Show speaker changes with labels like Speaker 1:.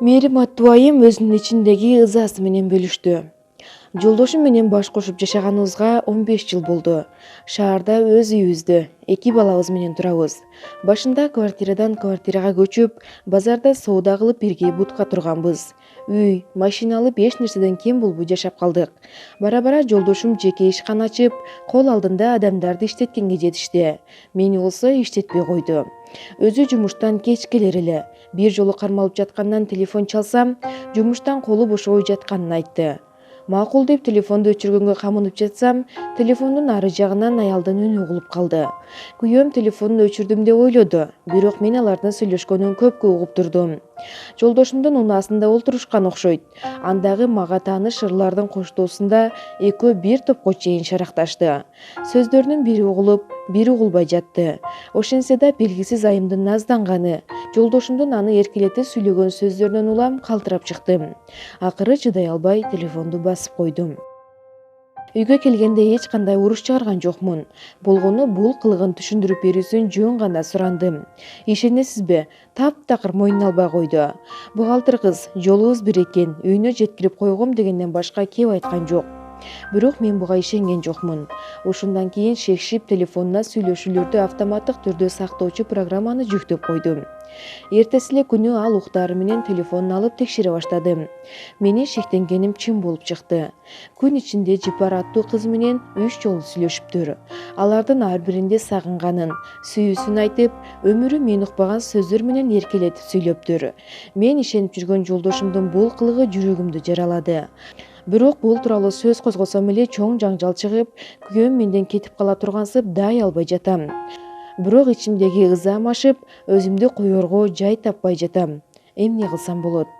Speaker 1: Мээрим аттуу айым өзүнүн ичиндеги ызасы менен бөлүштү. Жолдошум менен баш кошуп жашаганыбызга 15 жыл болду. Шаарда өз үйүбүздө 2 балабыз менен турабыз. Башында квартирадан квартирага көчүп, базарда соода кылып бирге бутка турганбыз. Үй, машина алып эч нерседен кем болбой жашап калдык. Бара-бара жолдошум жеке ишкана ачып, кол алдында адамдарды иштеткенге жетишти. Мени болсо иштетпей койду. Өзү жумуштан кеч келер эле. Бир жолу кармалып жаткандан телефон чалсам, жумуштан колу бошобой жатканын айтты. Макул деп телефонду өчүргөнгө камынып жатсам, телефондун ары жагынан аялдын үнү угулуп калды. Күйөөм телефонун өчүрдүм деп ойлоду, бирок мен алардын сүйлөшкөнүн көпкө угуп турдум. Жолдошумдун унаасында олтурушкан окшойт. Андагы мага тааныш ырлардын коштоосунда экөө бир топко чейин шаракташты. Сөздөрүнүн бири угулуп, бири угулбай жатты. Ошентсе да белгисиз айымдын назданганы, жолдошумдун аны эркелете сүйлөгөн сөздөрүнөн улам калтырап чыктым. Акыры чыдай албай телефонду басып койдум. Үйгө келгенде эч кандай уруш чыгарган жокмун. Болгону бул кылыгын түшүндүрүп берүүсүн жөн гана сурандым. Ишенесизби, таптакыр мойнуна албай койду. Бухгалтер кыз жолубуз бир экен, үйүнө жеткирип койгом дегенден башка кеп айткан жок. Бирок мен буга ишенген жокмун. Ошондон кийин шекшип телефонуна сүйлөшүүлөрдү автоматтык түрдө сактоочу программаны жүктөп койдум. Эртеси эле күнү ал уктаары менен телефонун алып текшере баштадым. Менин шектенгеним чын болуп чыкты. Күн ичинде Жипар аттуу кыз менен 3 жолу сүйлөшүптүр. Алардын ар биринде сагынганын, сүйүүсүн айтып, өмүрү мен укпаган сөздөр менен эркелетип сүйлөптүр. Мен ишенип жүргөн жолдошумдун бул кылыгы жүрөгүмдү жаралады. Бирок бул тууралуу сөз козгосом эле чоң жаңжал чыгып, күйөөм менден кетип кала тургансып дай албай жатам. Бирок ичимдеги ызаам ашып, өзүмдү коерго жай таппай жатам. Эмне кылсам болот?